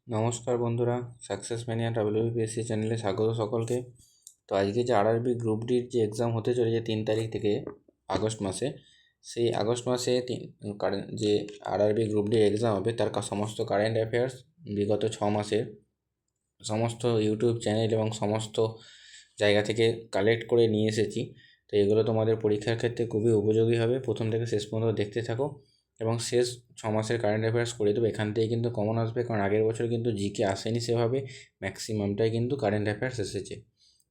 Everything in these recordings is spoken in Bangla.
নমস্কার বন্ধুরা, সাকসেস ম্যানিয়া WBPSC চ্যানেলে স্বাগত সকলকে। তো আজকে যে আরআরবি গ্রুপ ডির যে এক্সাম হতে চলেছে 3 তারিখ থেকে আগস্ট মাসে, সেই আগস্ট মাসে যে আরআরবি গ্রুপ ডি এক্সাম হবে তার সমস্ত কারেন্ট অ্যাফেয়ার্স বিগত 6 মাসের সমস্ত ইউটিউব চ্যানেল এবং সমস্ত জায়গা থেকে কালেক্ট করে নিয়ে এসেছি। তো এগুলো তোমাদের পরীক্ষার ক্ষেত্রে খুবই উপযোগী হবে। প্রথম থেকে শেষ পর্যন্ত দেখতে থাকো এবং শেষ 6 মাসের কারেন্ট অ্যাফেয়ার্স করে দেবো। এখান থেকে কিন্তু কমন আসবে, কারণ আগের বছর কিন্তু জিকে আসেনি সেভাবে, ম্যাক্সিমামটাই কিন্তু কারেন্ট অ্যাফেয়ার্স এসেছে।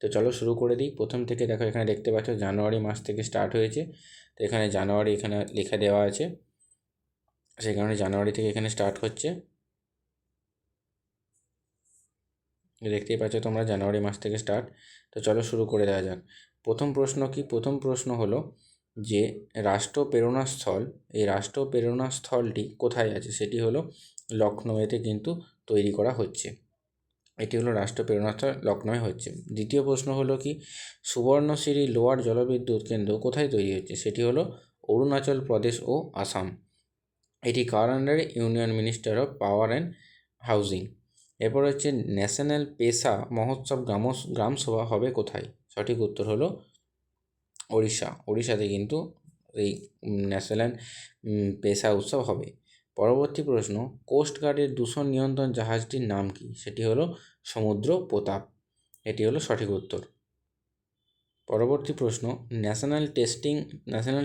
তো চলো শুরু করে দিই। প্রথম থেকে দেখো, এখানে দেখতে পাচ্ছ জানুয়ারি মাস থেকে স্টার্ট হয়েছে। তো এখানে জানুয়ারি এখানে লেখা দেওয়া আছে, সেই কারণে জানুয়ারি থেকে এখানে স্টার্ট হচ্ছে। দেখতেই পাচ্ছ তোমরা, জানুয়ারি মাস থেকে স্টার্ট। তো চলো শুরু করে দেওয়া যাক। প্রথম প্রশ্ন কি? প্রথম প্রশ্ন হলো যে রাষ্ট্র প্রেরণা স্থল, এই রাষ্ট্র প্রেরণা স্থলটি কোথায় আছে? সেটি হলো লখনউতে কিন্তু তৈরি করা হচ্ছে। এটি হলো রাষ্ট্র প্রেরণা স্থল, লখনউয়ে হচ্ছে। দ্বিতীয় প্রশ্ন হলো কি, সুবর্ণশিরি লোয়ার জলবিদ্যুৎ কেন্দ্র কোথায় তৈরি হচ্ছে? সেটি হলো অরুণাচল প্রদেশ ও আসাম। এটি কার আন্ডারে? Union minister of power and housing. এরপর হচ্ছে ন্যাশনাল পেশা মহোৎসব গ্রামসভা হবে কোথায়? সঠিক উত্তর হলো উড়িষ্যাতে কিন্তু এই ন্যাশনাল পেশা উৎসব হবে। পরবর্তী প্রশ্ন, কোস্টগার্ডের দূষণ নিয়ন্ত্রণ জাহাজটির নাম কি? সেটি হলো সমুদ্র প্রতাপ। এটি হলো সঠিক উত্তর। পরবর্তী প্রশ্ন, ন্যাশনাল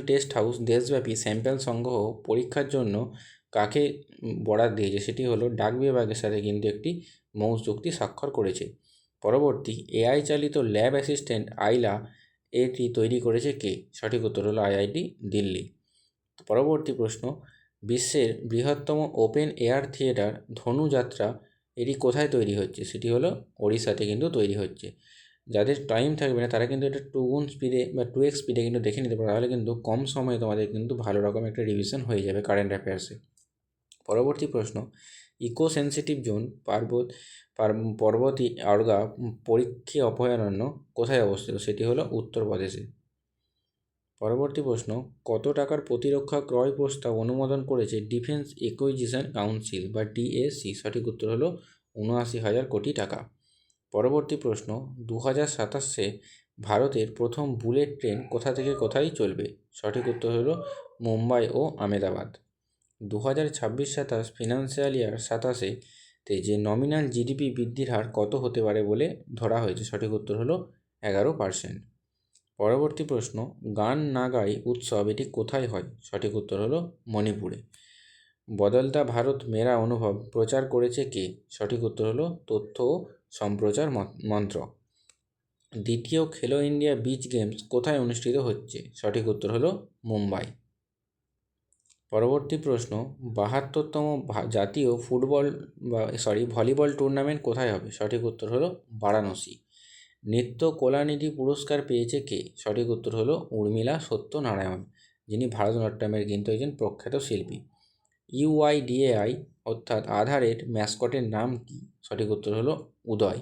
টেস্ট হাউস দেশব্যাপী স্যাম্পল সংগ্রহ পরীক্ষার জন্য কাকে বরাদ দিয়েছে? সেটি হলো ডাক বিভাগের সাথে কিন্তু একটি মৌ চুক্তি স্বাক্ষর করেছে। পরবর্তী, এআই চালিত ল্যাব অ্যাসিস্ট্যান্ট আইলা এটি তৈরি করেছে কে? সঠিক উত্তর হলো আইআইটি দিল্লি। পরবর্তী প্রশ্ন, বিশ্বের বৃহত্তম ওপেন এয়ার থিয়েটার ধনুযাত্রা এটি কোথায় তৈরি হচ্ছে? সেটি হলো ওড়িশাতে কিন্তু তৈরি হচ্ছে। যাদের টাইম থাকবে না তারা কিন্তু এটা 2 গুণ স্পিডে বা 2x স্পিডে কিন্তু দেখে নিতে পারো, তাহলে কিন্তু কম সময়ে তোমাদের কিন্তু ভালো রকম একটা রিভিশন হয়ে যাবে কারেন্ট অ্যাফেয়ার্সে। পরবর্তী প্রশ্ন, ইকো সেন্সিটিভ জোন পর্বতী আর্গা পরীক্ষী অভয়ারণ্য কোথায় অবস্থিত? সেটি হলো উত্তরপ্রদেশে। পরবর্তী প্রশ্ন, কত টাকার প্রতিরক্ষা ক্রয় প্রস্তাব অনুমোদন করেছে ডিফেন্স একুইজিশন কাউন্সিল বা ডিএসি? সঠিক উত্তর হলো ৭৯,০০০ কোটি টাকা। পরবর্তী প্রশ্ন, 2027 ভারতের প্রথম বুলেট ট্রেন কোথা থেকে কোথায় চলবে? সঠিক উত্তর হলো মুম্বাই ও আহমেদাবাদ। 2026-27 ফিনান্সিয়াল ইয়ার 27-তে যে নমিনাল জিডিপি বৃদ্ধির হার কত হতে পারে বলে ধরা হয়েছে? সঠিক উত্তর হলো 11%। পরবর্তী প্রশ্ন, গান নাগাই উৎসব এটি কোথায় হয়? সঠিক উত্তর হলো মণিপুরে। বদলতা ভারত মেরা অনুভব প্রচার করেছে কে? সঠিক উত্তর হলো তথ্য ও সম্প্রচার মন্ত্রক। দ্বিতীয় খেলো ইন্ডিয়া বিচ গেমস কোথায় অনুষ্ঠিত হচ্ছে? সঠিক উত্তর হলো মুম্বাই। পরবর্তী প্রশ্ন, 72তম জাতীয় ভলিবল টুর্নামেন্ট কোথায় হবে? সঠিক উত্তর হলো বারাণসী। নৃত্য কলানিধি পুরস্কার পেয়েছে কে? সঠিক উত্তর হলো উর্মিলা সত্যনারায়ণ, যিনি ভারতনাট্যমের কিন্তু একজন প্রখ্যাত শিল্পী। ইউআইডিএআই অর্থাৎ আধারের ম্যাসকটের নাম কি? সঠিক উত্তর হলো উদয়।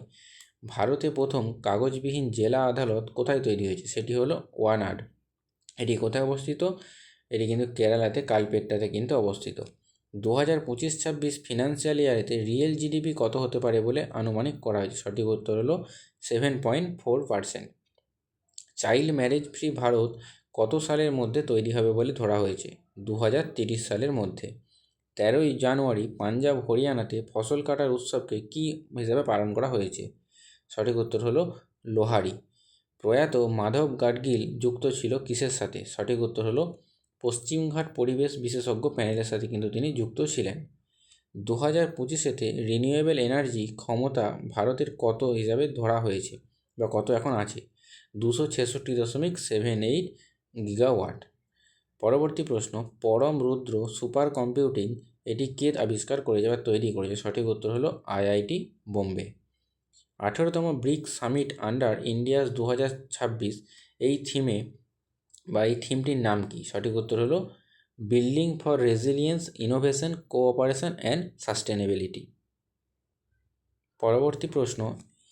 ভারতে প্রথম কাগজবিহীন জেলা আদালত কোথায় তৈরি হয়েছে? সেটি হলো ওয়ানাড। এটি কোথায় অবস্থিত? এটি কিন্তু কেরালাতে কালপেট্টাতে কিন্তু অবস্থিত। 2025-26 ফিনান্সিয়াল ইয়ারেতে রিয়েল জিডিপি কত হতে পারে বলে আনুমানিক করা হয়েছে? সঠিক উত্তর হলো 7.4%। চাইল্ড ম্যারেজ ফ্রি ভারত কত সালের মধ্যে তৈরি হবে বলে ধরা হয়েছে? 2030 সালের মধ্যে। 13ই জানুয়ারি পাঞ্জাব হরিয়ানাতে ফসল কাটার উৎসবকে কী হিসাবে পালন করা হয়েছে? সঠিক উত্তর হলো লোহারি। প্রয়াত মাধব গাডগিল যুক্ত ছিল কিসের সাথে? সঠিক উত্তর হলো পশ্চিমঘাট পরিবেশ বিশেষজ্ঞ প্যানেলের সাথে কিন্তু তিনি যুক্ত ছিলেন। 2025-তে রিনিউয়েবল এনার্জি ক্ষমতা ভারতের কত হিসাবে ধরা হয়েছে বা কত এখন আছে? 266.78 গিগাওয়াট। পরবর্তী প্রশ্ন, পরম রুদ্র সুপার কম্পিউটিং এটি কে আবিষ্কার করেছে বা তৈরি করেছে? সঠিক উত্তর হলো আইআইটি বোম্বে। 18তম ব্রিক্স সামিট আন্ডার ইন্ডিয়াস 2026 এই থিমটির নাম কি? সঠিক উত্তর হলো building for resilience, innovation, cooperation and sustainability. পরবর্তী প্রশ্ন,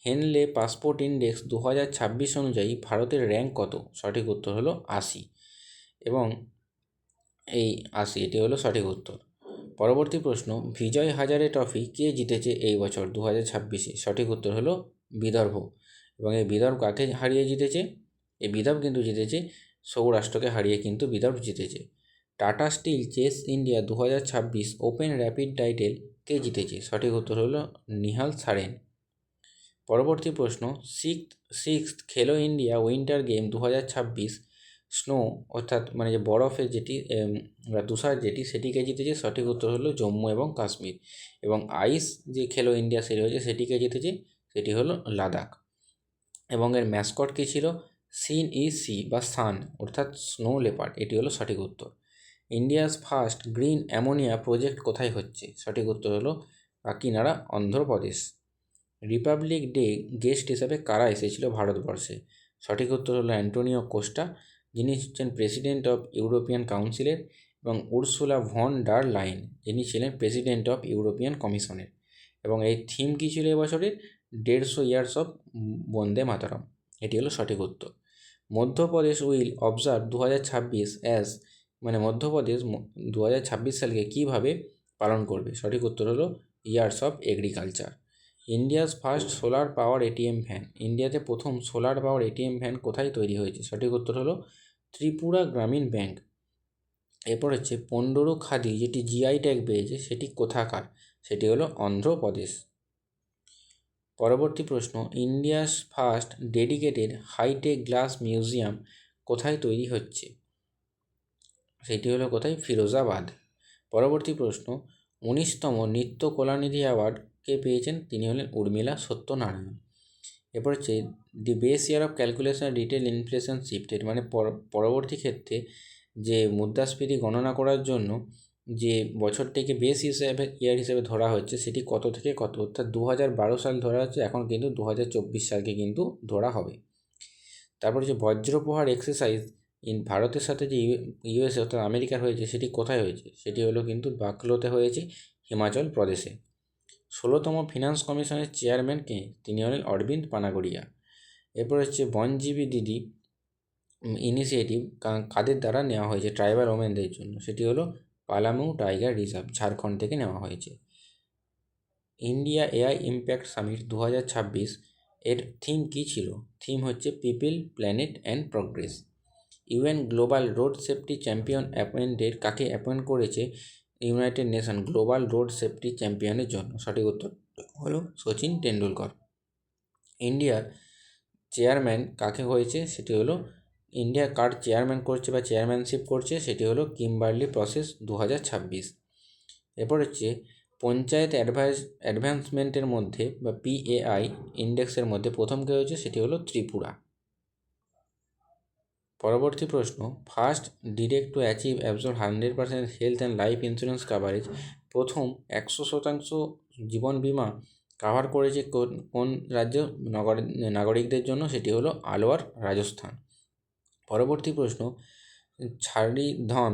হেনলে পাসপোর্ট ইন্ডেক্স 2026 অনুযায়ী ভারতের র্যাঙ্ক কত? সঠিক উত্তর হলো 80 এবং এই 80 এটি হলো সঠিক উত্তর। পরবর্তী প্রশ্ন, বিজয় হাজারে ট্রফি কে জিতেছে এই বছর 2026-এ? সঠিক উত্তর হলো বিদর্ভ। এবং এই বিদর্ভ কাকে হারিয়ে জিতেছে? এই বিদর্ভ কিন্তু জিতেছে সৌরাষ্ট্রকে হারিয়ে কিন্তু বিদর্ভ জিতেছে। Tata steel chess India 2026 open rapid title কে জিতেছে? সঠিক উত্তর হলো নিহাল সারেন। পরবর্তী প্রশ্ন, সিক্সথ খেলো ইন্ডিয়া উইন্টার গেম 2026 স্নো অর্থাৎ মানে যে বরফের যেটি তুষার যেটি সেটিকে জিতেছে? সঠিক উত্তর হলো জম্মু এবং কাশ্মীর। এবং আইস যে খেলো ইন্ডিয়া সেটি হয়েছে সেটিকে জিতেছে, সেটি হলো লাদাখ। এবং এর ম্যাসকট কী ছিল? সি বা সান অর্থাৎ স্নো লেপার্ড, এটি হলো সঠিক উত্তর। India's first green ammonia project কোথায় হচ্ছে? সঠিক উত্তর হলো Kakinara, Andhra Pradesh. Republic day guest হিসাবে কারা এসেছিল ভারতবর্ষে? সঠিক উত্তর হলো অ্যান্টোনিও কোস্টা, যিনি হচ্ছেন প্রেসিডেন্ট অফ ইউরোপিয়ান কাউন্সিলের, এবং উর্সুলা ভন ডার লাইন, যিনি ছিলেন প্রেসিডেন্ট অফ ইউরোপিয়ান কমিশনের। এবং এই থিম কী ছিল এবছরের? 150 ইয়ার্স অফ বন্দে মাতরম, এটি হলো সঠিক উত্তর। মধ্যপ্রদেশ উইল অবজার্ভ 2026 অ্যাজ, মানে মধ্যপ্রদেশ 2026 সালকে কীভাবে পালন করবে? সঠিক উত্তর হলো years of agriculture. India's first solar power ATM van, ইন্ডিয়াতে প্রথম সোলার পাওয়ার এটিএম ভ্যান কোথায় তৈরি হয়েছে? সঠিক উত্তর হলো ত্রিপুরা গ্রামীণ ব্যাংক। এরপর হচ্ছে পন্ডরু খাদি যেটি জিআই ট্যাগ পেয়েছে সেটি কোথাকার? সেটি হলো অন্ধ্রপ্রদেশ। পরবর্তী প্রশ্ন, India's first dedicated high tech glass museum কোথায় তৈরি হচ্ছে? সেটি হলো কোথায়? ফিরোজাবাদ। পরবর্তী প্রশ্ন, 19তম নৃত্য কলানিধি অ্যাওয়ার্ড কে পেয়েছেন? তিনি হলেন উর্মিলা সত্যনারায়ণ। এরপর হচ্ছে দি base year of calculation retail inflation shifted, মানে পরবর্তী ক্ষেত্রে যে মুদ্রাস্ফীতি গণনা করার জন্য যে বছরটিকে বেস ইয়ার হিসেবে ধরা হচ্ছে সেটি কত থেকে কত, অর্থাৎ 2012 সাল ধরা হচ্ছে, এখন কিন্তু 2024 সালকে কিন্তু ধরা হবে। তারপর যে বজ্রপ্রহার এক্সারসাইজ ভারতের সাথে যে ইউএসএ অর্থাৎ আমেরিকার হয়েছে সেটি কোথায় হয়েছে? সেটি হলো কিন্তু বাকলোতে হয়েছে, হিমাচল প্রদেশে। 16তম ফিনান্স কমিশনের চেয়ারম্যান কে? তিনি হলেন অরবিন্দ পানাগড়িয়া। এরপর হচ্ছে বনজীবী দিদি ইনিশিয়েটিভ কাদের দ্বারা নেওয়া হয়েছে ট্রাইবাল ওমেনদের জন্য? সেটি হলো পালামু টাইগার রিজার্ভ, ঝাড়খণ্ড থেকে নেওয়া হয়েছে। ইন্ডিয়া এআই ইম্প্যাক্ট সামিট 2026 এর থিম কী ছিল? থিম হচ্ছে people, planet and progress. UN global road safety champion কাকে অ্যাপয়েন্ট করেছে United Nation global road safety চ্যাম্পিয়নের জন্য? সঠিক উত্তর হলো সচিন টেন্ডুলকর। ইন্ডিয়ার চেয়ারম্যান কাকে হয়েছে? সেটি হলো ইন্ডিয়া কার চেয়ারম্যান করছে বা চেয়ারম্যানশিপ করছে? সেটি হলো কিম্বার্লি প্রসেস 2026। এরপর হচ্ছে পঞ্চায়েত অ্যাডভান্সমেন্টের মধ্যে বা পিএআই ইন্ডেক্সের মধ্যে প্রথম কে হয়েছে? সেটি হলো ত্রিপুরা। পরবর্তী প্রশ্ন, first direct to achieve absorb 100% health and life insurance coverage, প্রথম 100% জীবন বিমা কাভার করেছে কোন রাজ্য নাগরিকদের জন্য? সেটি হলো আলওয়ার, রাজস্থান। পরবর্তী প্রশ্ন, ছাড়িধাম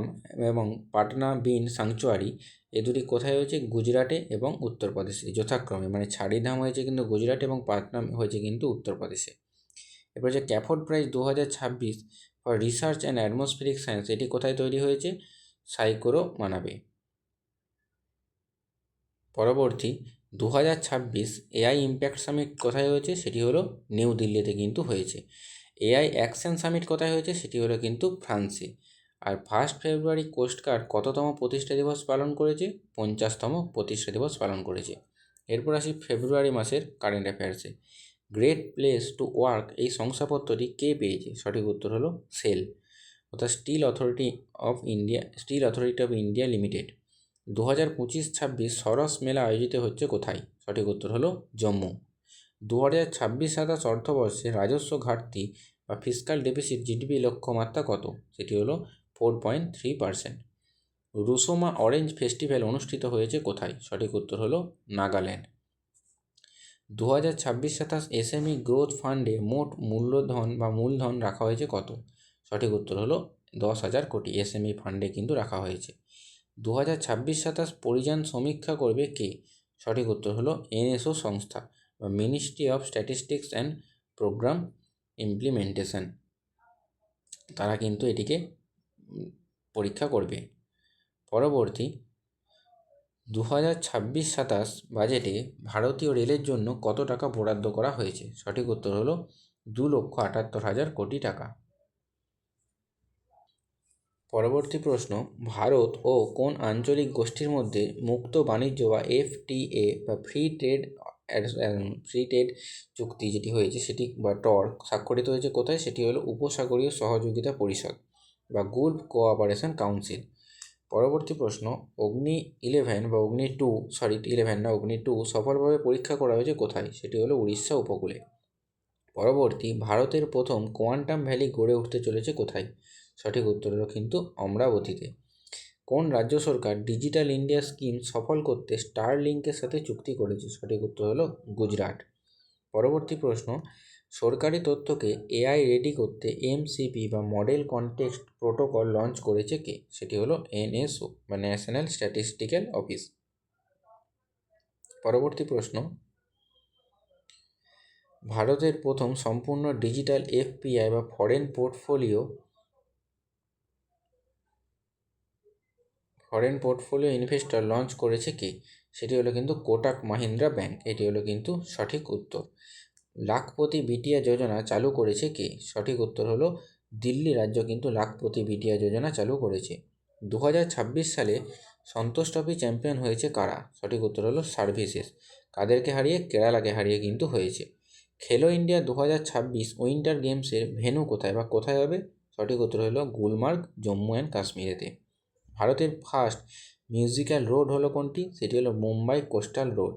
এবং পাটনা বিন স্যাংচুয়ারি এ দুটি কোথায় হয়েছে? গুজরাটে এবং উত্তরপ্রদেশে যথাক্রমে, মানে ছাড়িধাম হয়েছে কিন্তু গুজরাটে এবং পাটনা হয়েছে কিন্তু উত্তরপ্রদেশে। এরপর যে Crafoord prize 2026 for research and atmospheric science, এটি কোথায় তৈরি হয়েছে? সাইকোরো মানাবে। পরবর্তী 2026 এআই ইম্প্যাক্ট সামিট কোথায় হয়েছে? সেটি হলো নিউ দিল্লিতে কিন্তু হয়েছে। এআই অ্যাকশন সামিট কোথায় হয়েছে? সেটি হলো কিন্তু ফ্রান্সে। আর 1 ফেব্রুয়ারি কোস্টগার্ড কততম প্রতিষ্ঠা দিবস পালন করেছে? 50তম প্রতিষ্ঠা দিবস পালন করেছে। এরপর আসি ফেব্রুয়ারি মাসের কারেন্ট অ্যাফেয়ার্সে। গ্রেট প্লেস টু ওয়ার্ক এই শংসাপত্রটি কে পেয়েছে? সঠিক উত্তর হলো সেল অর্থাৎ steel authority of India limited. 2025-26 Saras মেলা আয়োজিত হচ্ছে কোথায়? সঠিক উত্তর হলো জম্মু। 2026-27 অর্থবর্ষে রাজস্ব ঘাটতি বা ফিসকাল ডেফিসিট জিডিপি লক্ষ্যমাত্রা কত? সেটি হলো 4.3%। রুসোমা অরেঞ্জ ফেস্টিভ্যাল অনুষ্ঠিত হয়েছে কোথায়? সঠিক উত্তর হলো নাগাল্যান্ড। 2026-27 এসএমই গ্রোথ ফান্ডে মোট মূলধন রাখা হয়েছে কত? সঠিক উত্তর হলো 10,000 কোটি এসএমই ফান্ডে কিন্তু রাখা হয়েছে। 2026-27 পরিযান সমীক্ষা করবে কে? সঠিক উত্তর হলো এনএসও সংস্থা বা ministry of statistics and programme implementation, তারা কিন্তু এটিকে পরীক্ষা করবে। পরবর্তী 2026-27 বাজেটে ভারতীয় রেলের জন্য কত টাকা বরাদ্দ করা হয়েছে? সঠিক উত্তর হলো 2,78,000 কোটি টাকা। পরবর্তী প্রশ্ন, ভারত ও কোন আঞ্চলিক গোষ্ঠীর মধ্যে মুক্ত বাণিজ্য বা FTA বা ফ্রি ট্রেড চুক্তি যেটি হয়েছে সেটি বা টর স্বাক্ষরিত হয়েছে কোথায়? সেটি হলো উপসাগরীয় সহযোগিতা পরিষদ বা গুলফ কোঅপারেশন কাউন্সিল। পরবর্তী প্রশ্ন, অগ্নি 11 বা অগ্নি 2 সফলভাবে পরীক্ষা করা হয়েছে কোথায়? সেটি হলো উড়িষ্যা উপকূলে। পরবর্তী, ভারতের প্রথম কোয়ান্টাম ভ্যালি গড়ে উঠতে চলেছে কোথায়? সঠিক উত্তর হলো কিন্তু অমরাবতীতে। কোন রাজ্য সরকার ডিজিটাল ইন্ডিয়া স্কিম সফল করতে স্টারলিংকের সাথে চুক্তি করেছে? সঠিক উত্তর হলো গুজরাট। পরবর্তী প্রশ্ন, সরকারি তথ্যকে AI রেডি করতে MCP বা মডেল কনটেক্সট প্রোটোকল লঞ্চ করেছে কে? সেটি হলো NSO বা ন্যাশনাল স্ট্যাটিস্টিক্যাল অফিস। পরবর্তী প্রশ্ন, ভারতের প্রথম সম্পূর্ণ ডিজিটাল FPI বা ফরেন পোর্টফোলিও ইনভেস্টর লঞ্চ করেছে কে? সেটি হলো কিন্তু কোটাক মাহিন্দ্রা ব্যাংক। এটি হলো কিন্তু সঠিক উত্তর। লাখপতি বিটিয়া যোজনা চালু করেছে কে? সঠিক উত্তর হলো দিল্লি রাজ্য কিন্তু লাখপতি বিটিয়া যোজনা চালু করেছে। 2026 সালে সন্তোষ ট্রফি চ্যাম্পিয়ন হয়েছে কারা? সঠিক উত্তর হলো সার্ভিসেস। কাদেরকে হারিয়ে? কেরালাকে হারিয়ে কিন্তু হয়েছে। খেলো ইন্ডিয়া 2026 উইন্টার গেমসের ভেন্যু কোথায় বা কোথায় হবে? সঠিক উত্তর হলো গুলমার্গ, জম্মু অ্যান্ড কাশ্মীরেতে। ভারতের ফার্স্ট মিউজিক্যাল রোড হলো কোনটি? সেটি হলো মুম্বাই কোস্টাল রোড।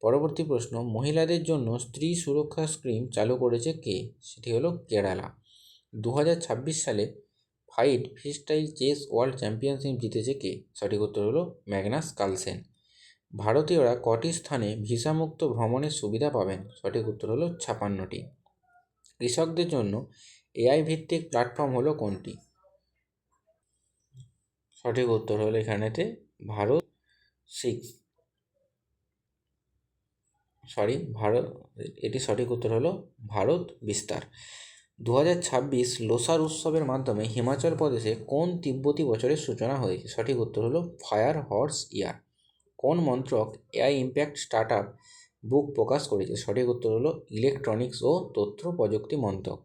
পরবর্তী প্রশ্ন, মহিলাদের জন্য স্ত্রী সুরক্ষা স্কিম চালু করেছে কে? সেটি হলো কেরালা। 2026 সালে ফ্রিস্টাইল চেস ওয়ার্ল্ড চ্যাম্পিয়নশিপ জিতেছে কে? সঠিক উত্তর হলো ম্যাগনাস কার্লসেন। ভারতীয়রা কটি স্থানে ভিসামুক্ত ভ্রমণের সুবিধা পাবেন? সঠিক উত্তর হলো 56টি। কৃষকদের জন্য AI ভিত্তিক প্ল্যাটফর্ম হলো কোনটি? সঠিক উত্তর হলো এখানেতে ভারত সিক্স ভারত এটি সঠিক উত্তর হলো ভারত বিস্তার। 2026 লোসার উৎসবের মাধ্যমে হিমাচল প্রদেশে কোন তিব্বতী বছরের সূচনা হয়েছে? সঠিক উত্তর হলো ফায়ার হর্স ইয়ার। কোন মন্ত্রক AI ইম্প্যাক্ট স্টার্টআপ বুক প্রকাশ করেছে? সঠিক উত্তর হলো ইলেকট্রনিক্স ও তথ্য প্রযুক্তি মন্ত্রক।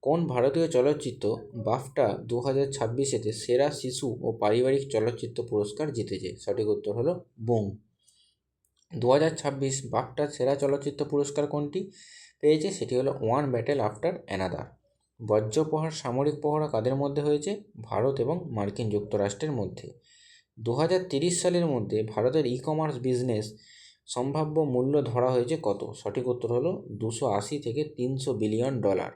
কোন ভারতীয় চলচ্চিত্র বাফটা 2026-এতে সেরা শিশু ও পারিবারিক চলচ্চিত্র পুরস্কার জিতেছে? সঠিক উত্তর হলো বুম। 2026 বাফটা সেরা চলচ্চিত্র পুরস্কার কোনটি পেয়েছে? সেটি হলো ওয়ান ব্যাটেল আফটার অ্যানাদার। বজ্রপ্রহার সামরিক পহড়া কাদের মধ্যে হয়েছে? ভারত এবং মার্কিন যুক্তরাষ্ট্রের মধ্যে। 2030 সালের মধ্যে ভারতের কমার্স বিজনেস সম্ভাব্য মূল্য ধরা হয়েছে কত? সঠিক উত্তর হলো 280 থেকে 300 বিলিয়ন ডলার।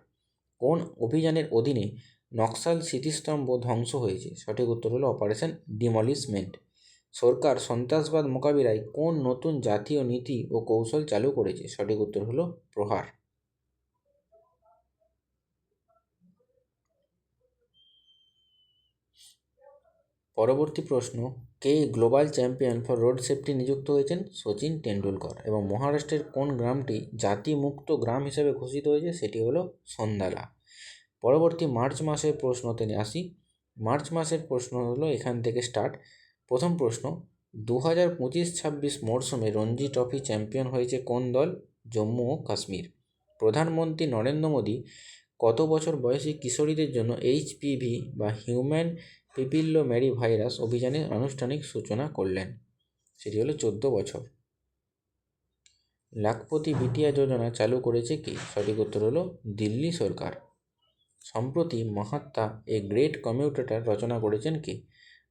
কোন অভিযানের অধীনে নকশাল স্মৃতিস্তম্ভ ধ্বংস হয়েছে? সঠিক উত্তর হলো অপারেশন ডিমলিশমেন্ট। সরকার সন্ত্রাসবাদ মোকাবিলায় কোন নতুন জাতীয় নীতি ও কৌশল চালু করেছে? সঠিক উত্তর হলো প্রহার। পরবর্তী প্রশ্ন, কে global champion for road safety নিযুক্ত হয়েছেন? সচিন টেন্ডুলকর। এবং মহারাষ্ট্রের কোন গ্রামটি জাতিমুক্ত গ্রাম হিসেবে ঘোষিত হয়েছে? সেটি হলো সন্দালা। পরবর্তী মার্চ মাসের প্রশ্নতে আসি। মার্চ মাসের প্রশ্ন হলো এখান থেকে স্টার্ট। প্রথম প্রশ্ন, 2025-26 মরশুমে রঞ্জি ট্রফি চ্যাম্পিয়ন হয়েছে কোন দল? জম্মু ও কাশ্মীর। প্রধানমন্ত্রী নরেন্দ্র মোদী কত বছর বয়সী কিশোরীদের জন্য HPV বা হিউম্যান প্যাপিলোমেরি ভাইরাস অভিযানের আনুষ্ঠানিক সূচনা করলেন? সেটি হলো 14 বছর। লাখপতি বিটিয়া যোজনা চালু করেছে কে? সঠিক উত্তর হলো দিল্লি সরকার। সম্প্রতি মাহাত্মা এ গ্রেট কমিউটেটর রচনা করেছেন কে?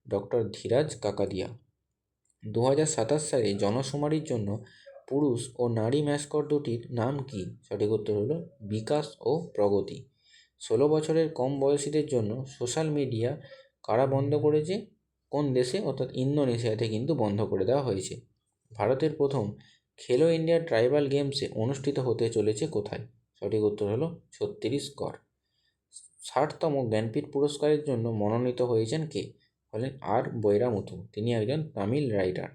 ডক্টর ধীরাজ কাকাদিয়া। 2027 সালে জনশুমারির জন্য পুরুষ ও নারী ম্যাসকট দুটির নাম কি? সঠিক উত্তর হলো বিকাশ ও প্রগতি। 16 বছরের কম বয়সীদের জন্য সোশ্যাল মিডিয়া কারা বন্ধ করেছে? কোন দেশে? অর্থাৎ ইন্দোনেশিয়াতে কিন্তু বন্ধ করে দেওয়া হয়েছে। ভারতের প্রথম খেলো ইন্ডিয়া ট্রাইবাল গেমসে অনুষ্ঠিত হতে চলেছে কোথায়? সঠিক উত্তর হলো ছত্তিশগড়। 60তম জ্ঞানপীঠ পুরস্কারের জন্য মনোনীত হয়েছেন কে? হলেন আর বৈরামুথু। তিনি একজন তামিল রাইটার।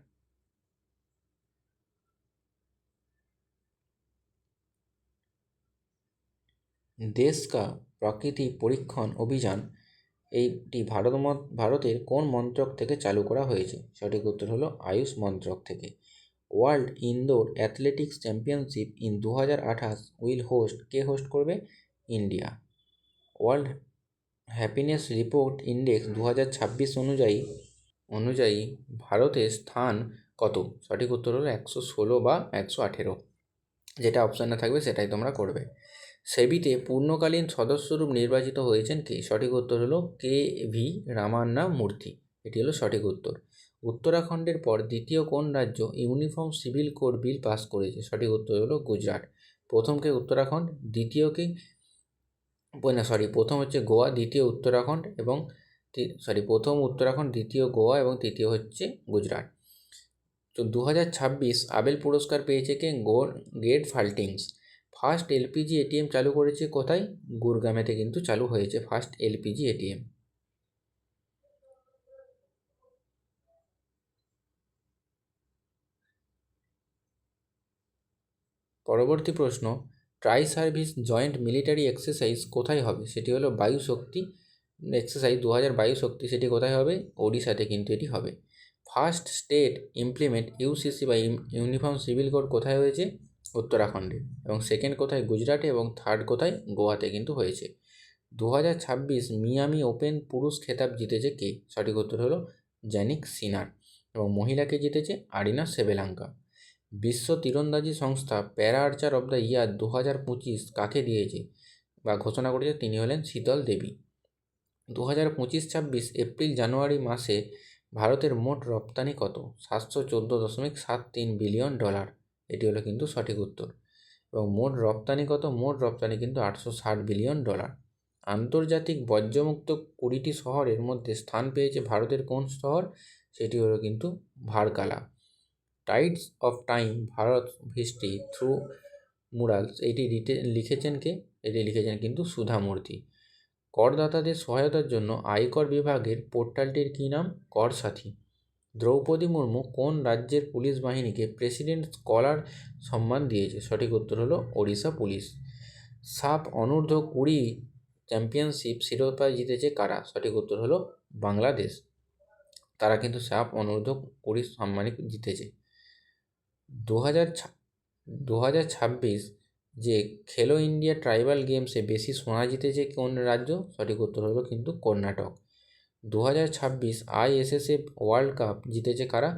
দেশ কা প্রাকৃতিক পরীক্ষণ অভিযান এইটি ভারতের কোন মন্ত্রক থেকে চালু করা হয়েছে? সঠিক উত্তর হলো আয়ুষ মন্ত্রক থেকে। World indoor athletics championship in 2028 কে হোস্ট করবে? India. World happiness report index 2026 অনুযায়ী ভারতের স্থান কত? সঠিক উত্তর হলো 116 বা 118। যেটা অপশানে থাকবে সেটাই তোমরা করবে। সেবিতে পূর্ণকালীন সদস্যরূপ নির্বাচিত হয়েছেন কে? সঠিক উত্তর হলো KV রামান্না মূর্তি। এটি হলো সঠিক উত্তর। উত্তরাখণ্ডের পর দ্বিতীয় কোন রাজ্য uniform civil code bill pass করেছে? সঠিক উত্তর হলো গুজরাট। প্রথম কে উত্তরাখণ্ড, দ্বিতীয় কে প্রথম হচ্ছে গোয়া, দ্বিতীয় উত্তরাখণ্ড এবং প্রথম উত্তরাখণ্ড, দ্বিতীয় গোয়া এবং তৃতীয় হচ্ছে গুজরাট। তো 2026 আবেল পুরস্কার পেয়েছে কে? গেট ফাল্টিংস। ফার্স্ট এলপিজি এটিএম চালু করেছে কোথায়? গুরগামেতে কিন্তু চালু হয়েছে ফার্স্ট এলপিজি এটিএম। পরবর্তী প্রশ্ন, try service joint military exercise কোথায় হবে? সেটি হলো বায়ু শক্তি এক্সারসাইজ 2022 শক্তি, সেটি কোথায় হবে? ওড়িশাতে কিন্তু এটি হবে। ফার্স্ট স্টেট ইমপ্লিমেন্ট ইউসিসি বা ইউনিফর্ম সিভিল কোড কোথায় হয়েছে? উত্তরাখণ্ডে। এবং সেকেন্ড কোথায়? গুজরাটে। এবং থার্ড কোথায়? গোয়াতে কিন্তু হয়েছে। 2026 মিয়ামি ওপেন পুরুষ খেতাব জিতেছে কে? সঠিক উত্তর হলো জ্যানিক সিনার। এবং মহিলাকে জিতেছে আরিনা সেবেলাঙ্কা। বিশ্ব তীরন্দাজি সংস্থা প্যারা আর্চার অব দ্য ইয়ার 2025 কাকে দিয়েছে বা ঘোষণা করেছে? তিনি হলেন শীতল দেবী। 2025-26 এপ্রিল জানুয়ারি মাসে ভারতের মোট রপ্তানি কত? 714.73 বিলিয়ন ডলার। এটি হলো কিন্তু সঠিক উত্তর। এবং মোট রপ্তানি কত? মোট রপ্তানি কিন্তু 860 বিলিয়ন ডলার। আন্তর্জাতিক বর্জ্যমুক্ত 20টি শহরের মধ্যে স্থান পেয়েছে ভারতের কোন শহর? সেটি হলো কিন্তু Varkala. Tides of time Bharat history through murals, এটি লিখেছেন কে? এটি লিখেছেন কিন্তু সুধা মূর্তি। করদাতাদের সহায়তার জন্য আয়কর বিভাগের পোর্টালটির কী নাম? কর সাথী। দ্রৌপদী মুর্মু কোন রাজ্যের পুলিশ বাহিনীকে প্রেসিডেন্ট স্কলার সম্মান দিয়েছে? সঠিক উত্তর হলো ওড়িশা পুলিশ। সাফ অনূর্ধ্ব 20 চ্যাম্পিয়নশিপ শিরোপা জিতেছে কারা? সঠিক উত্তর হলো বাংলাদেশ। তারা কিন্তু সাফ অনূর্ধ্ব 20 সম্মানিত জিতেছে। 2026 যে খেলো ইন্ডিয়া ট্রাইবাল গেমসে বেশি সোনা জিতেছে কোন রাজ্য? সঠিক উত্তর হলো কিন্তু কর্ণাটক। 2026 ISSF ওয়ার্ল্ড কাপ জিতেছে কারা?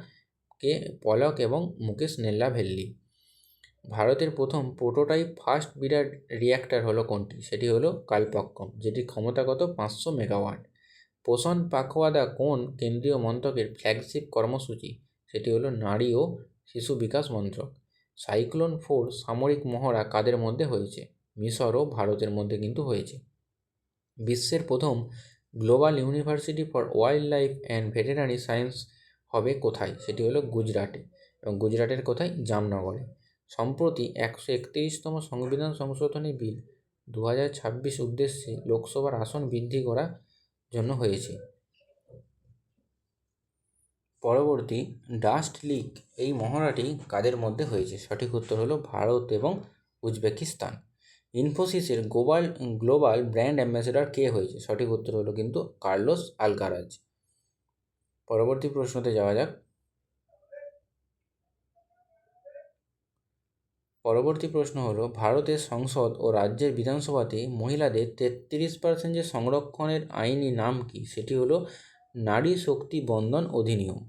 কে? পলক এবং মুকেশ নেল্লাভেল্লি। ভারতের প্রথম প্রোটোটাইপ ফাস্ট বিরাট রিয়্যাক্টর হলো কোনটি? সেটি হলো কালপক্কম, যেটির ক্ষমতা কত? 500 মেগাওয়াট। পোষণ পাখওয়াদা কোন কেন্দ্রীয় মন্ত্রকের ফ্ল্যাগশিপ কর্মসূচি? সেটি হলো নারী ও শিশু বিকাশ মন্ত্রক। সাইক্লোন ফোর্স সামরিক মহড়া কাদের মধ্যে হয়েছে? মিশর ও ভারতের মধ্যে কিন্তু হয়েছে। বিশ্বের প্রথম global university for wild life and veterinary science হবে কোথায়? সেটি হলো গুজরাটে। এবং গুজরাটের কোথায়? জামনগরে। সম্প্রতি 131তম সংবিধান সংশোধনী বিল 2026 উদ্দেশ্যে লোকসভার আসন বৃদ্ধি করার জন্য হয়েছে। পরবর্তী, ডাস্ট লিক এই মহড়াটি কাদের মধ্যে হয়েছে? সঠিক উত্তর হলো ভারত এবং উজবেকিস্তান। ইনফোসিসের গ্লোবাল ব্র্যান্ড অ্যাম্বাসেডর কে হয়েছে? সঠিক উত্তর হলো কিন্তু কার্লোস আলকারাজ। পরবর্তী প্রশ্নতে যাওয়া যাক। পরবর্তী প্রশ্ন হলো, ভারতের সংসদ ও রাজ্যের বিধানসভাতে মহিলাদের 33% যে সংরক্ষণের আইনি নাম কি? সেটি হলো নারী শক্তি বন্ধন অধিনিয়ম।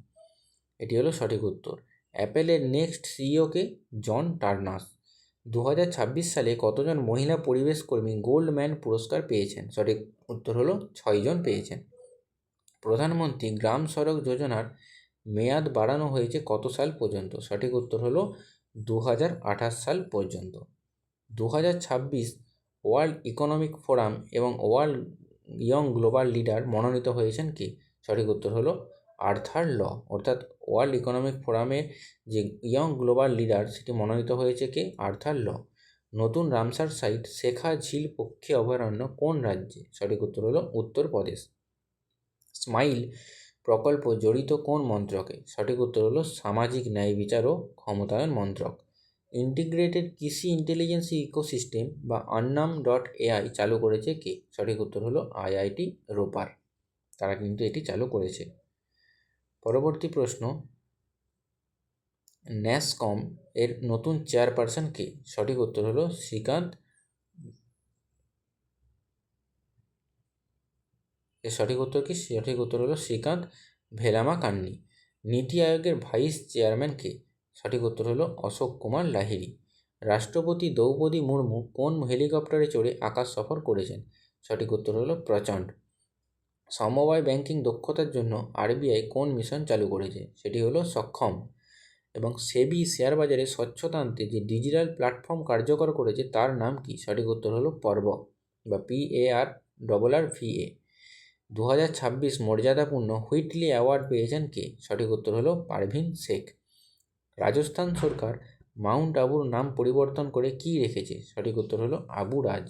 এটি হলো সঠিক উত্তর। অ্যাপেলের নেক্সট সিইও কে? জন টার্নাস। 2026 সালে কতজন মহিলা পরিবেশ কর্মী গোল্ডম্যান পুরস্কার পেয়েছেন? সঠিক উত্তর হলো 6 জন পেয়েছেন। প্রধানমন্ত্রী গ্রাম সড়ক যোজনার মেয়াদ বাড়ানো হয়েছে কত সাল পর্যন্ত? সঠিক উত্তর হলো 2028 সাল পর্যন্ত। 2026 ওয়ার্ল্ড ইকোনমিক ফোরাম এবং ওয়ার্ল্ড ইয়ং গ্লোবাল লিডার মনোনীত হয়েছেন কে? সঠিক উত্তর হলো আর্থার ল। অর্থাৎ ওয়ার্ল্ড ইকোনমিক ফোরামের যে ইয়ং গ্লোবাল লিডার সেটি মনোনীত হয়েছে কে? আর্থার ল। নতুন রামসার সাইট শেখা ঝিল পক্ষী অভয়ারণ্য কোন রাজ্যে? সঠিক উত্তর হলো উত্তরপ্রদেশ। স্মাইল প্রকল্প জড়িত কোন মন্ত্রকে? সঠিক উত্তর হলো সামাজিক ন্যায় বিচার ও ক্ষমতায়ন মন্ত্রক। ইন্টিগ্রেটেড কৃষি ইন্টেলিজেন্স ইকোসিস্টেম বা আন্নাম.ai চালু করেছে কে? সঠিক উত্তর হলো IIT রোপার। তারা কিন্তু এটি চালু করেছে। পরবর্তী প্রশ্ন, ন্যাসকম এর নতুন চেয়ারপারসন কে? সঠিক উত্তর হলো শ্রীকান্ত। এর সঠিক উত্তর কি? সঠিক উত্তর হলো শ্রীকান্ত ভেলামাকান্নি। নীতি আয়োগের ভাইস চেয়ারম্যান কে? সঠিক উত্তর হলো অশোক কুমার লাহিড়ী। রাষ্ট্রপতি দ্রৌপদী মুর্মু কোন হেলিকপ্টারে চড়ে আকাশ সফর করেছেন? সঠিক উত্তর হলো প্রচণ্ড। সমবায় ব্যাংকিং দক্ষতার জন্য আরবিআই কোন মিশন চালু করেছে? সেটি হলো সক্ষম। এবং সেবি শেয়ার বাজারে স্বচ্ছতা আনতে যে ডিজিটাল প্ল্যাটফর্ম কার্যকর করেছে তার নাম কি? সঠিক উত্তর হলো পর্ব বা PARRRVA। 2026 মর্যাদাপূর্ণ হুইটলি অ্যাওয়ার্ড পেয়েছেন কে? সঠিক উত্তর হলো পারভিন শেখ। রাজস্থান সরকার মাউন্ট আবুর নাম পরিবর্তন করে কি রেখেছে? সঠিক উত্তর হলো আবু রাজ।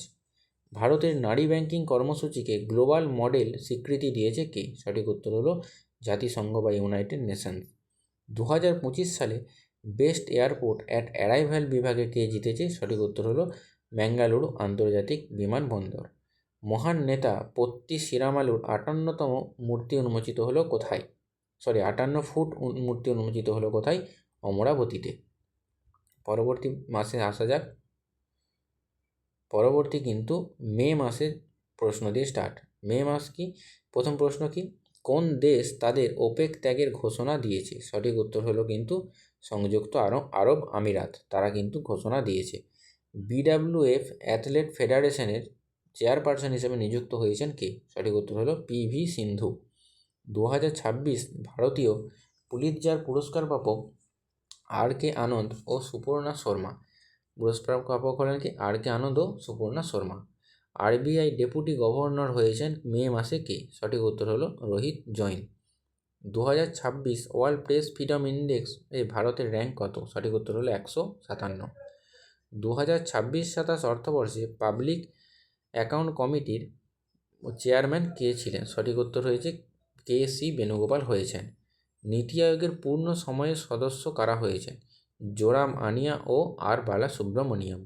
ভারতের নারী ব্যাংকিং কর্মসূচিকে গ্লোবাল মডেল স্বীকৃতি দিয়েছে কে? সঠিক উত্তর হলো জাতিসংঘ বা ইউনাইটেড নেশনস। 2025 সালে বেস্ট এয়ারপোর্ট অ্যাট অ্যারাইভাল বিভাগে কে জিতেছে? সঠিক উত্তর হলো ম্যাঙ্গালুরু আন্তর্জাতিক বিমানবন্দর। মহান নেতা পত্তি শ্রীরামালুর 58তম মূর্তি উন্মোচিত হলো কোথায়? 58 ফুট মূর্তি উন্মোচিত হলো কোথায়? অমরাবতীতে। পরবর্তী মাসে আসা যাক। পরবর্তী কিন্তু মে মাসের প্রশ্ন দিয়ে স্টার্ট। মে মাস কি? প্রথম প্রশ্ন কি? কোন দেশ তাদের ওপেক ত্যাগের ঘোষণা দিয়েছে? সঠিক উত্তর হলো কিন্তু সংযুক্ত আরব আমিরাত, তারা কিন্তু ঘোষণা দিয়েছে। BWF অ্যাথলেট ফেডারেশনের চেয়ারপারসন হিসেবে নিযুক্ত হয়েছেন কে? সঠিক উত্তর হলো PV সিন্ধু। 2026 ভারতীয় পুলিৎজার পুরস্কার প্রাপক RK আনন্দ ও সুপর্ণা শর্মা। পুরস্কার প্রাপক হলেন কি? RK আনন্দ ও Suparna Sharma. RBI deputy governor হয়েছেন মে মাসে কে? সঠিক উত্তর হলো Rohit Jain. 2026 world press freedom index এ ভারতের র্যাঙ্ক কত? সঠিক উত্তর হলো 157। 2026-27 অর্থবর্ষে পাবলিক অ্যাকাউন্ট কমিটির চেয়ারম্যান কে ছিলেন? সঠিক উত্তর হয়েছে KC বেণুগোপাল হয়েছেন। নীতি আয়োগের পূর্ণ সময়ের সদস্য কারা হয়েছেন? জোরাম আনিয়া ও আর বালা সুব্রমণিয়াম।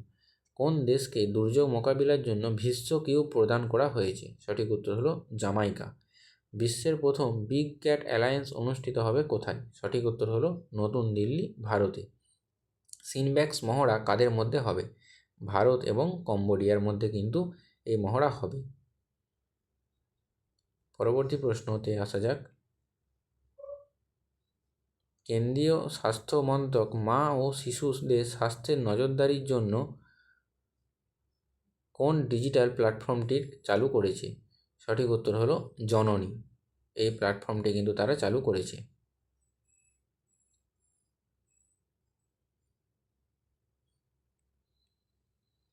কোন দেশকে দুর্যোগ মোকাবিলার জন্য ভীষ্ম কিউব প্রদান করা হয়েছে? সঠিক উত্তর হলো জামাইকা। বিশ্বের প্রথম বিগ ক্যাট অ্যালায়েন্স অনুষ্ঠিত হবে কোথায়? সঠিক উত্তর হলো নতুন দিল্লি, ভারতে। সিনব্যাক্স মহড়া কাদের মধ্যে হবে? ভারত এবং কম্বোডিয়ার মধ্যে কিন্তু এই মহড়া হবে। পরবর্তী প্রশ্নতে আসা যাক। কেন্দ্রীয় স্বাস্থ্য মন্ত্রক মা ও শিশুদের স্বাস্থ্যের নজরদারির জন্য কোন ডিজিটাল প্ল্যাটফর্মটির চালু করেছে? সঠিক উত্তর হলো জননী। এই প্ল্যাটফর্মটি কিন্তু তারা চালু করেছে।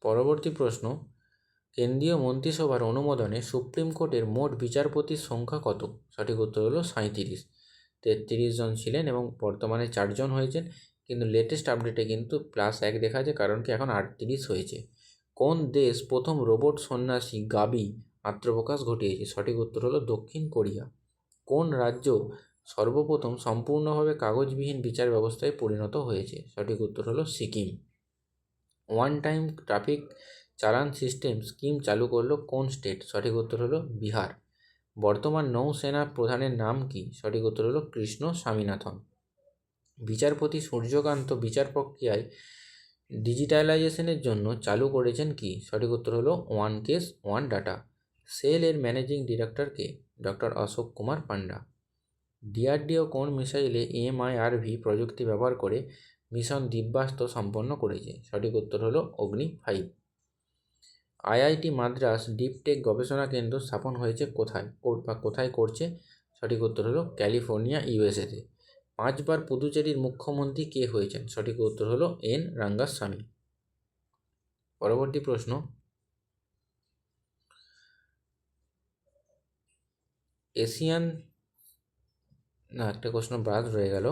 পরবর্তী প্রশ্ন, কেন্দ্রীয় মন্ত্রিসভার অনুমোদনে সুপ্রিম কোর্টের মোট বিচারপতির সংখ্যা কত? সঠিক উত্তর হলো 37। 33 জন ছিলেন এবং বর্তমানে 4 জন হয়েছেন, কিন্তু লেটেস্ট আপডেটে কিন্তু +1 দেখা যায়, কারণ কি এখন 38 হয়েছে। কোন দেশ প্রথম রোবট সন্ন্যাসী গাবি আত্মপ্রকাশ ঘটিয়েছে? সঠিক উত্তর হলো দক্ষিণ কোরিয়া। কোন রাজ্য সর্বপ্রথম সম্পূর্ণভাবে কাগজবিহীন বিচার ব্যবস্থায় পরিণত হয়েছে? সঠিক উত্তর হলো সিকিম। ওয়ান টাইম ট্রাফিক চালান সিস্টেম স্কিম চালু করলো কোন স্টেট? সঠিক উত্তর হলো বিহার। বর্তমান নৌসেনা প্রধানের নাম কি? সঠিক উত্তর হলো কৃষ্ণ স্বামীনাথন। বিচারপতি সূর্যকান্ত বিচার প্রক্রিয়ায় ডিজিটালাইজেশনের জন্য চালু করেছেন কি? সঠিক উত্তর হলো one case one data. Cell এর ম্যানেজিং ডিরেক্টর কে? ডক্টর অশোক কুমার পান্ডা। DRDO কোন মিসাইলে MIRV প্রযুক্তি ব্যবহার করে মিশন দিব্যাস্ত্র সম্পন্ন করেছে? সঠিক উত্তর হলো অগ্নি-5। IIT মাদ্রাস ডিপটেক গবেষণা কেন্দ্র স্থাপন হয়েছে কোথায় বা কোথায় করছে? সঠিক উত্তর হলো ক্যালিফোর্নিয়া, USA-তে। 5 বার পুদুচেরির মুখ্যমন্ত্রী কে হয়েছেন? সঠিক উত্তর হলো N রাঙ্গাস্বামী। পরবর্তী প্রশ্ন, একটা প্রশ্ন বাদ রয়ে গেল।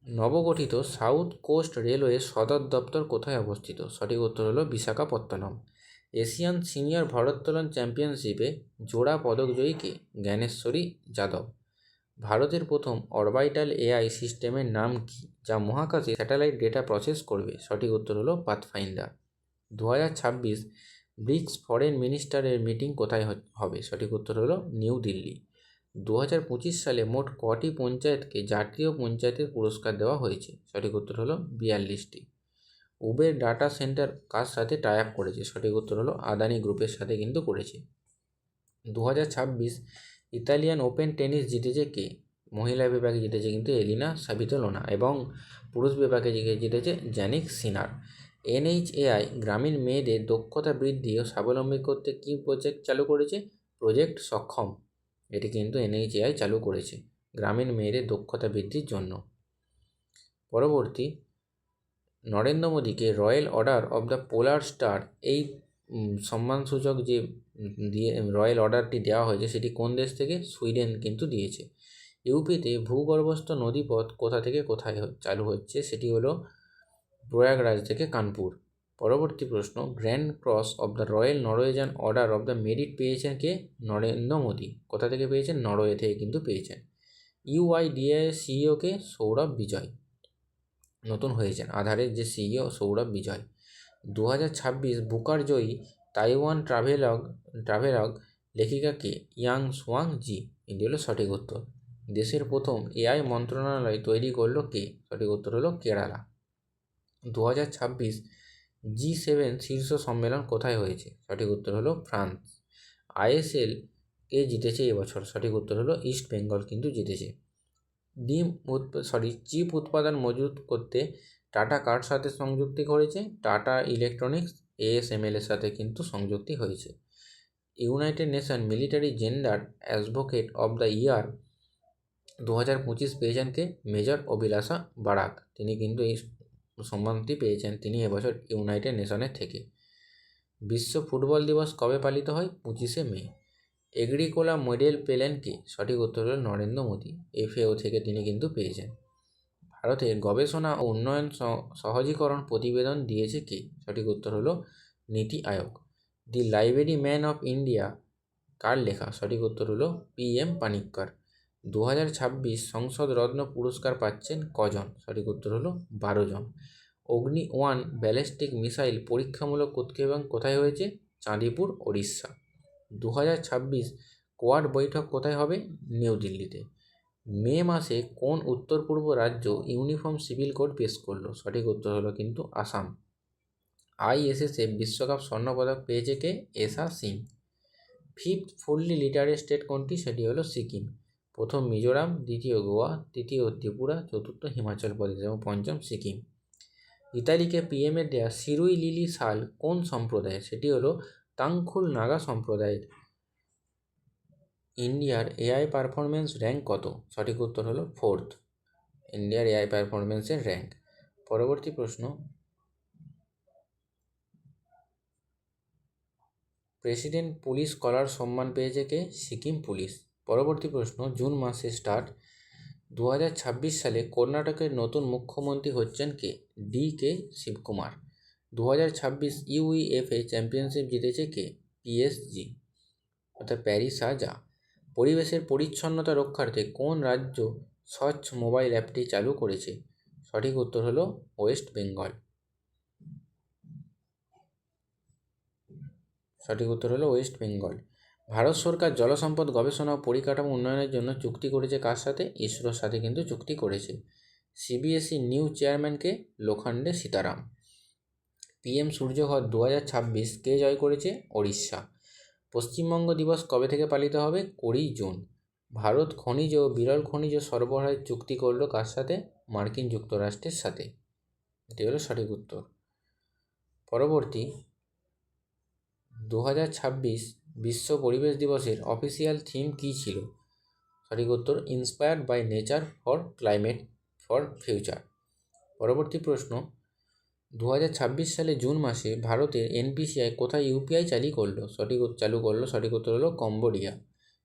নবগঠিত সাউথ কোস্ট রেলওয়ে সদর দপ্তর কোথায় অবস্থিত? সঠিক উত্তর হলো বিশাখাপত্তনম। এশিয়ান সিনিয়র ভারোত্তোলন চ্যাম্পিয়নশিপে জোড়া পদকজয়ী কে? জ্ঞানেশ্বরী যাদব। ভারতের প্রথম অরবাইটাল AI সিস্টেমের নাম কি, যা মহাকাশে স্যাটেলাইট ডেটা প্রসেস করবে? সঠিক উত্তর হলো পাথফাইন্ডার। 2026 ব্রিক্স ফরেন মিনিস্টারের মিটিং কোথায় হবে? সঠিক উত্তর হলো নিউ দিল্লি। 2025 সালে মোট কটি পঞ্চায়েতকে জাতীয় পঞ্চায়েতের পুরস্কার দেওয়া হয়েছে? সঠিক উত্তর হলো 42টি। উবের ডাটা সেন্টার কার সাথে টাই আপ করেছে? সঠিক উত্তর হলো আদানি গ্রুপের সাথে কিন্তু করেছে। 2026 ইতালিয়ান ওপেন টেনিস জিতেছে কে? মহিলা বিভাগে জিতেছে কিন্তু এলিনা সাবিতলোনা এবং পুরুষ বিভাগে জিতেছে জ্যানিক সিনার। NHAI গ্রামীণ মেয়েদের দক্ষতা বৃদ্ধি ও স্বাবলম্বী করতে কী প্রজেক্ট চালু করেছে? প্রজেক্ট সক্ষম। এটি কিন্তু NHAI চালু করেছে গ্রামীণ মেয়েদের দক্ষতা বৃদ্ধির জন্য। পরবর্তী, নরেন্দ্র মোদীকে royal order of the polar star এই সম্মানসূচক যে দিয়ে রয়্যাল অর্ডারটি দেওয়া হয়েছে সেটি কোন দেশ থেকে? সুইডেন কিন্তু দিয়েছে। ইউপিতে ভূগর্ভস্থ নদীপথ কোথা থেকে কোথায় চালু হচ্ছে? সেটি হলো প্রয়াগরাজ থেকে কানপুর। পরবর্তী প্রশ্ন, grand cross of the royal Norwegian order of the merit পেয়েছেন কে? নরেন্দ্র মোদী। কোথা থেকে পেয়েছেন? নরওয়ে থেকে কিন্তু পেয়েছেন। UIDAI সিইও কে? সৌরভ বিজয়, নতুন হয়েছেন আধারের যে সিইও সৌরভ বিজয়। 2026 বুকার জয়ী তাইওয়ান ট্রাভেলগ লেখিকা কে? ইয়াং সোয়াং জি। এটি হলো সঠিক উত্তর। দেশের প্রথম AI মন্ত্রণালয় তৈরি করলো কে? সঠিক উত্তর হলো কেরালা। 2026 G7 শীর্ষ সম্মেলন কোথায় হয়েছে? সঠিক উত্তর হলো ফ্রান্স। ISL কে জিতেছে এবছর? সঠিক উত্তর হলো ইস্ট বেঙ্গল কিন্তু জিতেছে। চিপ উৎপাদন মজুত করতে টাটা কার সাথে সংযুক্তি করেছে? টাটা ইলেকট্রনিক্স ASML এর সাথে কিন্তু সংযুক্তি হয়েছে। United nation military gender advocate of the year 2025 পেয়েছেন কে? Major অভিলাষা Barack. তিনি কিন্তু এই সম্মানটি পেয়েছেন তিনি এবছর ইউনাইটেড নেশনের থেকে। বিশ্ব ফুটবল দিবস কবে পালিত হয়? 25শে মে। এগ্রিকোলা মেডেল পেলেন কে? সঠিক উত্তর হল নরেন্দ্র মোদী। FAO থেকে তিনি কিন্তু পেয়েছেন। ভারতের গবেষণা ও উন্নয়ন সহজীকরণ প্রতিবেদন দিয়েছে কে? সঠিক উত্তর হলো Niti Aayog. The library man of India কার লেখা? সঠিক উত্তর হলো PM পানিক্কর। 2026 সংসদ রত্ন পুরস্কার পাচ্ছেন কজন? সঠিক উত্তর হলো 12 জন। অগ্নি-1 ব্যালিস্টিক মিসাইল পরীক্ষামূলক উৎক্ষেপণ কোথায় হয়েছে? চাঁদিপুর, ওড়িশা। 2026 কোয়াড বৈঠক কোথায় হবে? নিউ দিল্লিতে। মে মাসে কোন উত্তর পূর্ব রাজ্য ইউনিফর্ম সিভিল কোড পেশ করলো? সঠিক উত্তর হলো কিন্তু আসাম। ISSF বিশ্বকাপ স্বর্ণপদক পেয়েছে কে? এসা Singh. Fifth fully literate state কোনটি? সেটি হলো সিকিম। প্রথম মিজোরাম, দ্বিতীয় গোয়া, তৃতীয় ত্রিপুরা, চতুর্থ হিমাচল প্রদেশ এবং পঞ্চম সিকিম। ইতালিকে PMের দেয়া সিরুই লিলি শাল কোন সম্প্রদায়ের? সেটি হলো তাংখুল নাগা সম্প্রদায়ের। ইন্ডিয়ার AI পারফরমেন্স র্যাঙ্ক কত? সঠিক উত্তর হলো 4th। ইন্ডিয়ার AI পারফরমেন্সের র্যাঙ্ক। পরবর্তী প্রশ্ন, প্রেসিডেন্ট পুলিশ স্কলার সম্মান পেয়েছে কে? সিকিম পুলিশ। পরবর্তী প্রশ্ন, জুন মাসে স্টার্ট 2026 সালে কর্ণাটকের নতুন মুখ্যমন্ত্রী হচ্ছেন কে? DK শিবকুমার। 2026 UEFA চ্যাম্পিয়নশিপ জিতেছে কে? PSG অর্থাৎ প্যারিস সাজা। পরিবেশের পরিচ্ছন্নতা রক্ষার্থে কোন রাজ্য স্বচ্ছ মোবাইল অ্যাপটি চালু করেছে? সঠিক উত্তর হলো ওয়েস্ট বেঙ্গল। সঠিক উত্তর হলো ওয়েস্ট বেঙ্গল। ভারত সরকার জলসম্পদ গবেষণা ও পরিকাঠামো উন্নয়নের জন্য চুক্তি করেছে কার সাথে? ইসরোর সাথে কিন্তু চুক্তি করেছে। CBSE নিউ চেয়ারম্যানকে? লোখান্ডে সীতারাম। PM সূর্যঘর 2026 কে জয় করেছে? ওড়িশা। পশ্চিমবঙ্গ দিবস কবে থেকে পালিত হবে? 20 জুন। ভারত খনিজ ও বিরল খনিজ সরবরাহের চুক্তি করলো কার সাথে? মার্কিন যুক্তরাষ্ট্রের সাথে। এটি হলো সঠিক উত্তর। পরবর্তী, 2026 বিশ্ব পরিবেশ দিবসের অফিসিয়াল থিম কী ছিল? সঠিক উত্তর inspired by nature for climate for future. পরবর্তী প্রশ্ন, 2026 সালে জুন মাসে ভারতের NPCI কোথায় UPI চালু করলো? সঠিক উত্তর হলো কম্বোডিয়া।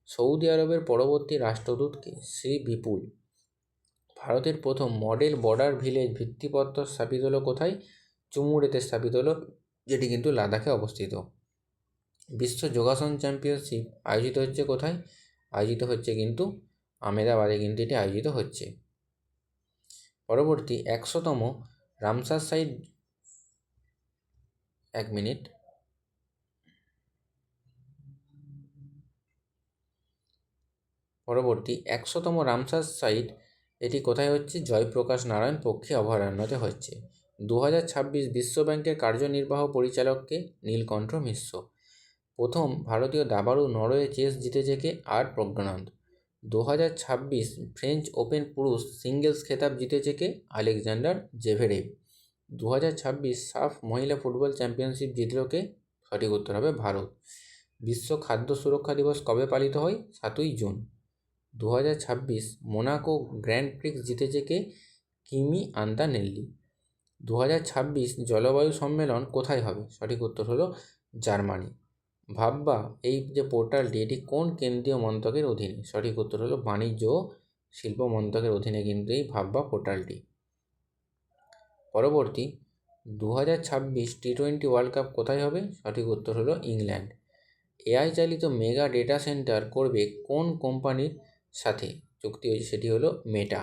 সৌদি আরবের পরবর্তী রাষ্ট্রদূতকে? শ্রী বিপুল। ভারতের প্রথম মডেল বর্ডার ভিলেজ ভিত্তিপ্রস্তর স্থাপিত হলো কোথায়? চুমুরেতে স্থাপিত হলো, যেটি কিন্তু লাদাখে অবস্থিত। বিশ্ব যোগাসন চ্যাম্পিয়নশিপ আয়োজিত হচ্ছে কোথায়? আয়োজিত হচ্ছে কিন্তু আহমেদাবাদে কিন্তু এটি আয়োজিত হচ্ছে। পরবর্তী, 100তম রামসার সাইট 1 মিনিট। পরবর্তী 100তম রামসার সাইট, এটি কোথায় হচ্ছে? জয়প্রকাশ নারায়ণ পক্ষী অভয়ারণ্যতে হচ্ছে। 2026 বিশ্বব্যাংকের কার্যনির্বাহক পরিচালককে? নীলকণ্ঠ মিশ্র। প্রথম ভারতীয় দাবাড়ু নরওয়ে চেস জিতেছে কে? আর প্রজ্ঞানন্দ। 2026 ফ্রেঞ্চ ওপেন পুরুষ সিঙ্গেলস খেতাব জিতেছে কে? আলেকজান্ডার জেভেরেভ। 2026 সাফ মহিলা ফুটবল চ্যাম্পিয়নশিপ জিতল কে? সঠিক উত্তর হবে ভারত। বিশ্ব খাদ্য সুরক্ষা দিবস কবে পালিত হয়? 7ই জুন। 2026 মোনাকো গ্র্যান্ড প্রিক্স জিতেছে কে? কিমি আন্তানেল্লি। 2026 জলবায়ু সম্মেলন কোথায় হবে? সঠিক উত্তর হলো জার্মানি। ভাববা এই যে পোর্টালটি, এটি কোন কেন্দ্রীয় মন্ত্রকের অধীনে? সঠিক উত্তর হলো বাণিজ্য ও শিল্প মন্ত্রকের অধীনে কিন্তু এই ভাববা পোর্টালটি। পরবর্তী 2026 টি20 ওয়ার্ল্ড কাপ কোথায় হবে? সঠিক উত্তর হলো ইংল্যান্ড। এআই চালিত মেগা ডেটা সেন্টার করবে কোন কোম্পানির সাথে চুক্তি হয়েছে? সেটি হলো মেটা।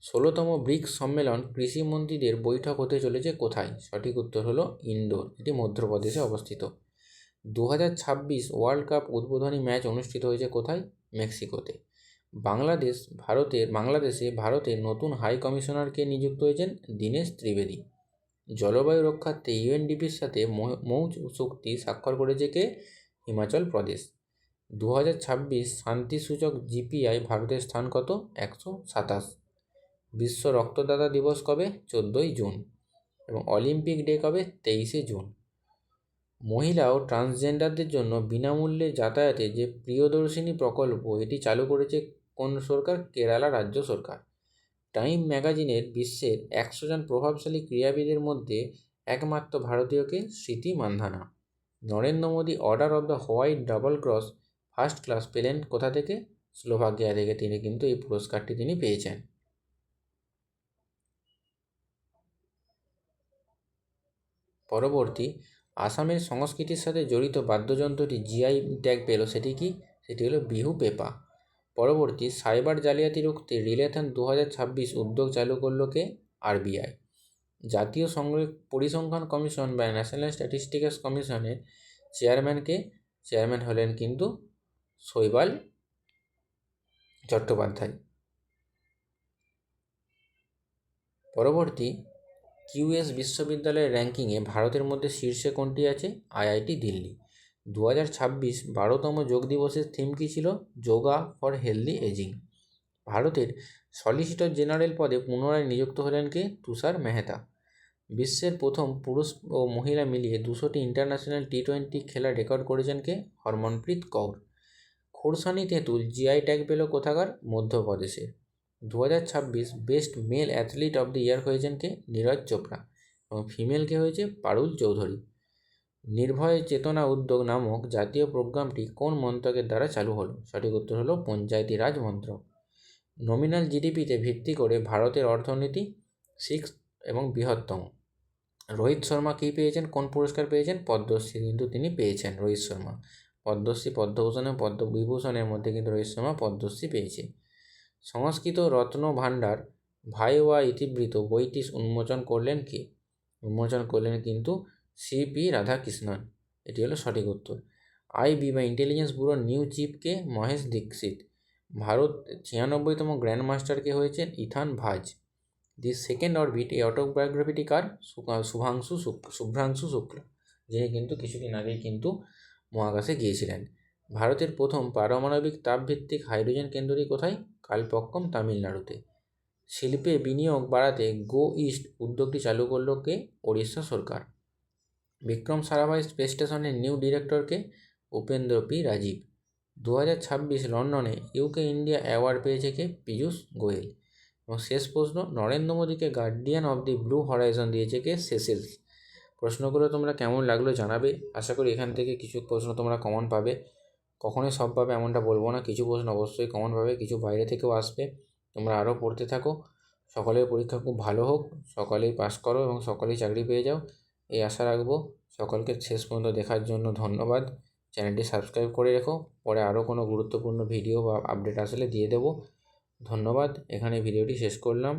16তম ব্রিক্স সম্মেলন কৃষিমন্ত্রীদের বৈঠক হতে চলেছে কোথায়? সঠিক উত্তর হলো ইন্দোর, এটি মধ্যপ্রদেশে অবস্থিত। 2026 ওয়ার্ল্ড কাপ উদ্বোধনী ম্যাচ অনুষ্ঠিত হয়েছে কোথায়? মেক্সিকোতে। বাংলাদেশে ভারতের নতুন হাই কমিশনারকে নিযুক্ত হয়েছেন? দীনেশ ত্রিবেদী। জলবায়ু রক্ষার্থে ইউএনডিপির সাথে মৌ চুক্তি স্বাক্ষর করেছে কে? হিমাচল প্রদেশ। 2026 শান্তিসূচক জিপিআই ভারতের স্থান কত? 127। বিশ্ব রক্তদাতা দিবস কবে? 14ই জুন। এবং অলিম্পিক ডে কবে? 23শে জুন। মহিলা ও ট্রান্সজেন্ডারদের জন্য বিনামূল্যে যাতায়াতে যে প্রিয়দর্শিনী প্রকল্প, এটি চালু করেছে কোন সরকার? কেরালা রাজ্য সরকার। টাইম ম্যাগাজিনের বিশ্বের 100 জন প্রভাবশালী ক্রীড়াবিদের মধ্যে একমাত্র ভারতীয়কে? স্মৃতি Mandhana. Narendra Modi order of the white double cross first class পেলেন কোথা থেকে? স্লোভাকিয়া থেকে তিনি কিন্তু এই পুরস্কারটি তিনি পেয়েছেন। পরবর্তী আসামের সংস্কৃতির সাথে জড়িত বাদ্যযন্ত্রটি জিআই ট্যাগ পেল, সেটি কি? সেটি হলো বিহু পেপা। পরবর্তী সাইবার জালিয়াতি রুখতে রিলেথন 2026 উদ্যোগ চালু করলো কে? আরবিআই। জাতীয় পরিসংখ্যান কমিশন বা ন্যাশনাল স্ট্যাটিস্টিক্স কমিশনের চেয়ারম্যান হলেন কিন্তু শৈবাল চট্টোপাধ্যায়। পরবর্তী কিউএস বিশ্ববিদ্যালয়ের র্যাঙ্কিংয়ে ভারতের মধ্যে শীর্ষে কোনটি আছে? আইআইটি দিল্লি। 2026 12তম যোগ দিবসের থিম কী ছিল? Yoga for healthy ageing. ভারতের সলিসিটর জেনারেল পদে পুনরায় নিযুক্ত হলেন কে? তুষার মেহতা। বিশ্বের প্রথম পুরুষ ও মহিলা মিলিয়ে 200টি ইন্টারন্যাশনাল টি20 খেলা রেকর্ড করেছেন কে? হরমনপ্রীত কৌর। খোরসানি তেঁতুল জিআই ট্যাগ পেল কোথাকার? মধ্যপ্রদেশের। 2026 best mail athlete of the year হয়েছেন কে? নীরজ চোপড়া। এবং ফিমেলকে হয়েছে পারুল চৌধুরী। নির্ভয় চেতনা উদ্যোগ নামক জাতীয় প্রোগ্রামটি কোন মন্ত্রকের দ্বারা চালু হলো? সঠিক উত্তর হলো পঞ্চায়েতি রাজ মন্ত্রক। নমিনাল জিডিপিতে ভিত্তি করে ভারতের অর্থনীতি 6 এবং বৃহত্তম। রোহিত শর্মা কী পেয়েছেন? কোন পুরস্কার পেয়েছেন? পদ্মশ্রী কিন্তু তিনি পেয়েছেন রোহিত শর্মা। পদ্মশ্রী, পদ্মভূষণ এবং পদ্মবিভূষণের মধ্যে কিন্তু রোহিত শর্মা পদ্মশ্রী পেয়েছে। সংস্কৃত রত্ন ভাণ্ডার ভাইওয়া ইতিবৃত্ত বইটি উন্মোচন করলেন কে? উন্মোচন করলেন কিন্তু সিপি রাধাকৃষ্ণন, এটি হলো সঠিক উত্তর। আইবি বা ইন্টেলিজেন্স ব্যুরোর নিউ চিফকে? মহেশ দীক্ষিত। ভারত 96তম গ্র্যান্ড মাস্টারকে হয়েছেন ইথান ভাজ। দি সেকেন্ড অরবিট এই অটোবায়োগ্রাফিটি কার? শুভ্রাংশু শুক্লা, যিনি কিন্তু কিছুদিন আগেই কিন্তু মহাকাশে গিয়েছিলেন। ভারতের প্রথম পারমাণবিক তাপভিত্তিক হাইড্রোজেন কেন্দ্রটি কোথায়? কালপক্কম, তামিলনাড়ুতে। শিল্পে বিনিয়োগ বাড়াতে গো ইস্ট উদ্যোগটি চালু করল কে? ওড়িশা সরকার। বিক্রম সারাভাই স্পেস স্টেশনের নিউ ডিরেক্টরকে? উপেন্দ্র পি রাজীব। 2026 লন্ডনে ইউকে ইন্ডিয়া অ্যাওয়ার্ড পেয়েছে কে? পীযূষ গোয়েল। এবং শেষ প্রশ্ন, নরেন্দ্র মোদীকে guardian of the blue Horizon দিয়েছে কে? সেসেলস। প্রশ্নগুলো তোমরা কেমন লাগলো জানাবে। আশা করি এখান থেকে কিছু প্রশ্ন তোমরা কমন পাবে। কখনোই সব পাবে এমনটা বলবো না, কিছু প্রশ্ন অবশ্যই কমন পাবে, কিছু বাইরে থেকেও আসবে। তোমরা আরও পড়তে থাকো। সকলের পরীক্ষা খুব ভালো হোক, সকলেই পাস করো এবং সকলেই চাকরি পেয়ে যাও, এই আশা রাখবো। সকলকে শেষ পর্যন্ত দেখার জন্য ধন্যবাদ। চ্যানেলটি সাবস্ক্রাইব করে রেখো, পরে আরও কোনো গুরুত্বপূর্ণ ভিডিও বা আপডেট আসলে দিয়ে দেবো। ধন্যবাদ, এখানে ভিডিওটি শেষ করলাম।